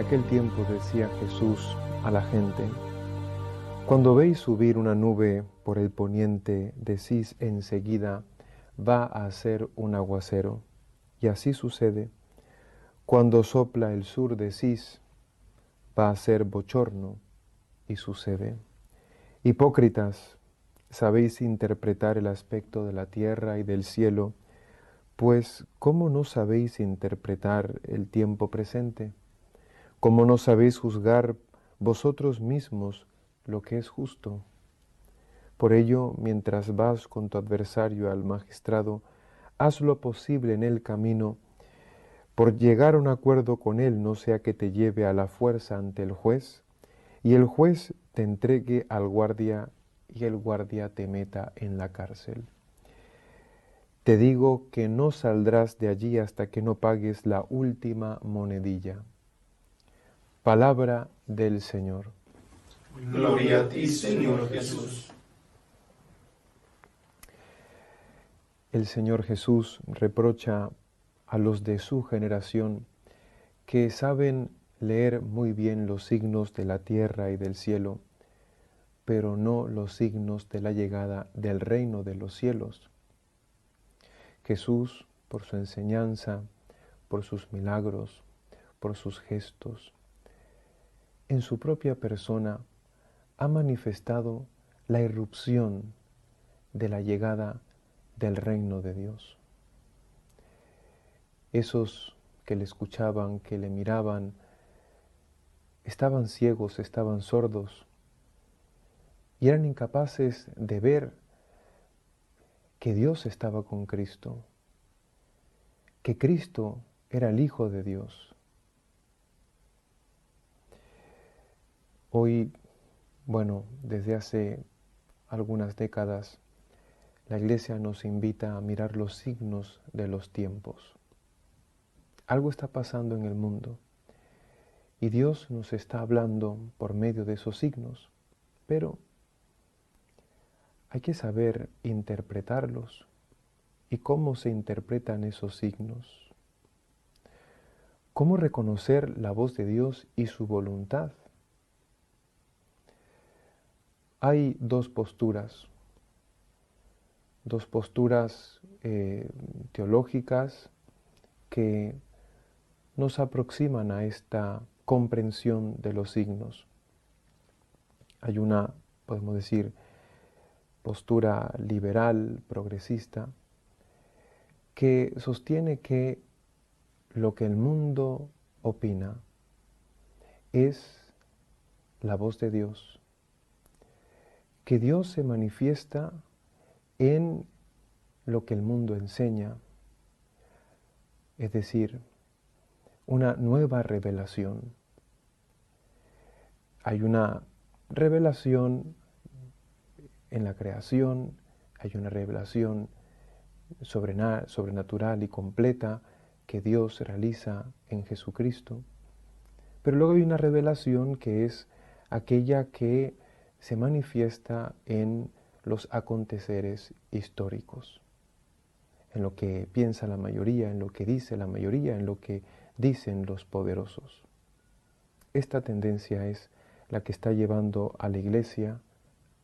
aquel tiempo decía Jesús a la gente: cuando veis subir una nube por el poniente, decís enseguida, va a ser un aguacero. Y así sucede. Cuando sopla el sur, decís, va a ser bochorno. Y sucede. Hipócritas, sabéis interpretar el aspecto de la tierra y del cielo, pues ¿cómo no sabéis interpretar el tiempo presente? ¿Cómo no sabéis juzgar vosotros mismos lo que es justo? Por ello, mientras vas con tu adversario al magistrado, haz lo posible en el camino por llegar a un acuerdo con él, no sea que te lleve a la fuerza ante el juez y el juez te entregue al guardia y el guardia te meta en la cárcel. Te digo que no saldrás de allí hasta que no pagues la última monedilla. Palabra del Señor. Gloria a ti, Señor Jesús. El Señor Jesús reprocha a los de su generación que saben leer muy bien los signos de la tierra y del cielo, pero no los signos de la llegada del reino de los cielos. Jesús, por su enseñanza, por sus milagros, por sus gestos, en su propia persona ha manifestado la irrupción de la llegada del reino de Dios. Esos que le escuchaban, que le miraban, estaban ciegos, estaban sordos y eran incapaces de ver que Dios estaba con Cristo, que Cristo era el Hijo de Dios. Hoy, desde hace algunas décadas, la Iglesia nos invita a mirar los signos de los tiempos. Algo está pasando en el mundo y Dios nos está hablando por medio de esos signos, pero hay que saber interpretarlos. ¿Y cómo se interpretan esos signos? ¿Cómo reconocer la voz de Dios y su voluntad? Hay dos posturas teológicas que nos aproximan a esta comprensión de los signos. Hay una, podemos decir, postura liberal, progresista, que sostiene que lo que el mundo opina es la voz de Dios, que Dios se manifiesta en lo que el mundo enseña, es decir, una nueva revelación. Hay una revelación en la creación, hay una revelación sobrenatural y completa que Dios realiza en Jesucristo. Pero luego hay una revelación que es aquella que se manifiesta en los aconteceres históricos, en lo que piensa la mayoría, en lo que dice la mayoría, en lo que dicen los poderosos. Esta tendencia es la que está llevando a la Iglesia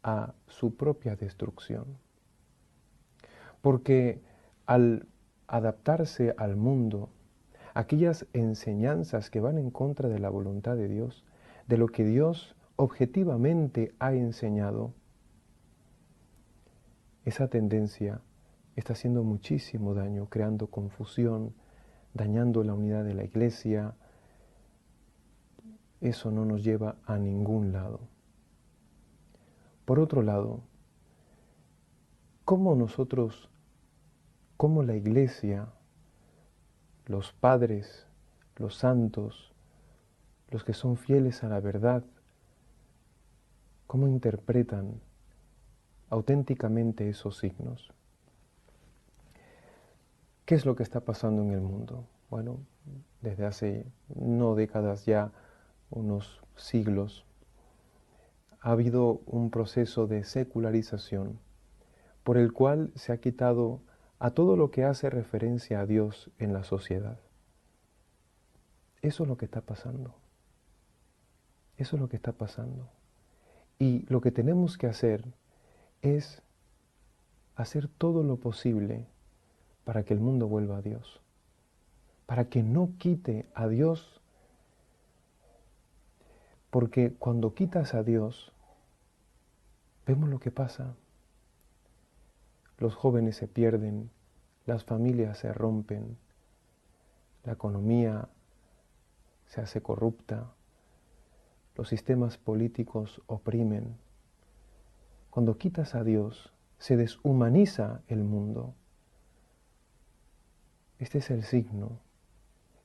a su propia destrucción. Porque al adaptarse al mundo, aquellas enseñanzas que van en contra de la voluntad de Dios, de lo que Dios objetivamente ha enseñado, esa tendencia está haciendo muchísimo daño, creando confusión, dañando la unidad de la Iglesia. Eso no nos lleva a ningún lado. Por otro lado, ¿cómo la Iglesia, los padres, los santos, los que son fieles a la verdad, cómo interpretan auténticamente esos signos? ¿Qué es lo que está pasando en el mundo? Bueno, desde hace no décadas ya, unos siglos, ha habido un proceso de secularización por el cual se ha quitado a todo lo que hace referencia a Dios en la sociedad. Eso es lo que está pasando. Eso es lo que está pasando. Y lo que tenemos que hacer es hacer todo lo posible para que el mundo vuelva a Dios, para que no quite a Dios, porque cuando quitas a Dios, vemos lo que pasa. Los jóvenes se pierden, las familias se rompen, la economía se hace corrupta, los sistemas políticos oprimen. Cuando quitas a Dios, se deshumaniza el mundo. Este es el signo.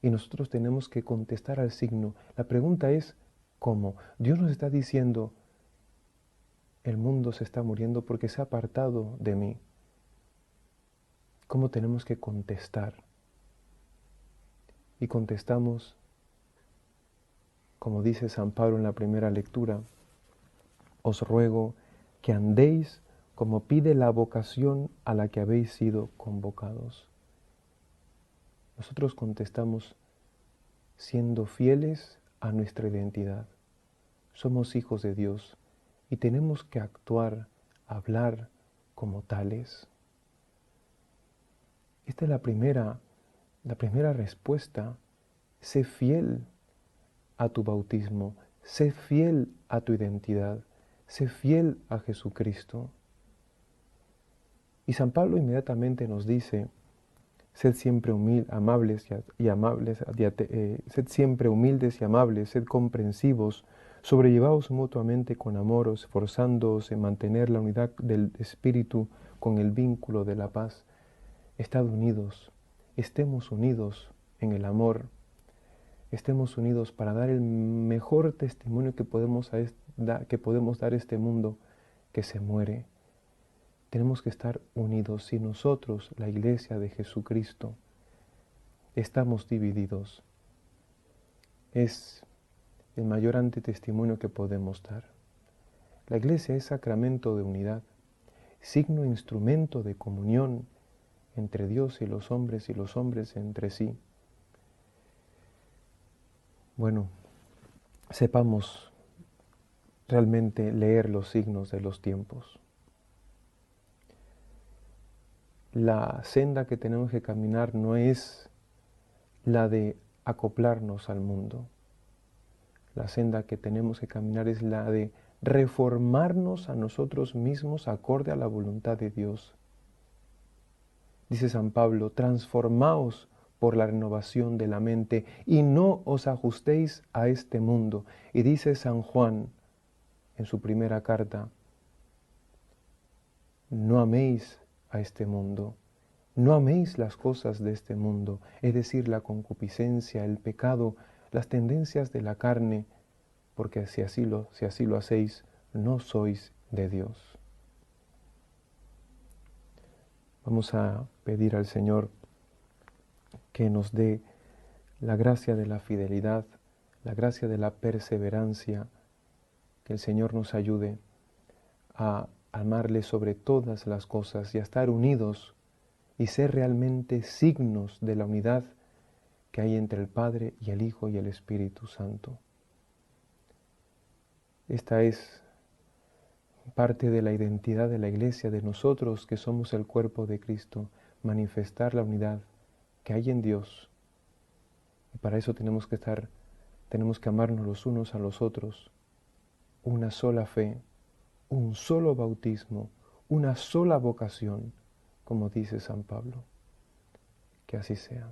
Y nosotros tenemos que contestar al signo. La pregunta es, ¿cómo? Dios nos está diciendo, el mundo se está muriendo porque se ha apartado de mí. ¿Cómo tenemos que contestar? Y contestamos, como dice San Pablo en la primera lectura, os ruego que andéis como pide la vocación a la que habéis sido convocados. Nosotros contestamos siendo fieles a nuestra identidad. Somos hijos de Dios y tenemos que actuar, hablar como tales. Esta es la primera respuesta. Sé fiel a tu bautismo, sé fiel a tu identidad, sé fiel a Jesucristo. Y San Pablo inmediatamente nos dice, sed siempre amables y amables, sed siempre humildes y amables, sed comprensivos, sobrellevaos mutuamente con amor, esforzándoos en mantener la unidad del Espíritu con el vínculo de la paz. Estad unidos, estemos unidos en el amor, estemos unidos para dar el mejor testimonio que podemos dar a este mundo que se muere. Tenemos que estar unidos. Si nosotros, la Iglesia de Jesucristo, estamos divididos, es el mayor antitestimonio que podemos dar. La Iglesia es sacramento de unidad, signo e instrumento de comunión entre Dios y los hombres entre sí. Bueno, sepamos realmente leer los signos de los tiempos. La senda que tenemos que caminar no es la de acoplarnos al mundo. La senda que tenemos que caminar es la de reformarnos a nosotros mismos acorde a la voluntad de Dios. Dice San Pablo, transformaos por la renovación de la mente y no os ajustéis a este mundo. Y dice San Juan en su primera carta, no améis a este mundo, no améis las cosas de este mundo, es decir, la concupiscencia, el pecado, las tendencias de la carne, porque si así lo hacéis, no sois de Dios. Vamos a pedir al Señor que nos dé la gracia de la fidelidad, la gracia de la perseverancia, que el Señor nos ayude a amarle sobre todas las cosas y a estar unidos y ser realmente signos de la unidad que hay entre el Padre y el Hijo y el Espíritu Santo. Esta es parte de la identidad de la Iglesia, de nosotros que somos el cuerpo de Cristo, manifestar la unidad que hay en Dios. Y para eso tenemos que amarnos los unos a los otros, una sola fe, un solo bautismo, una sola vocación, como dice San Pablo. Que así sea.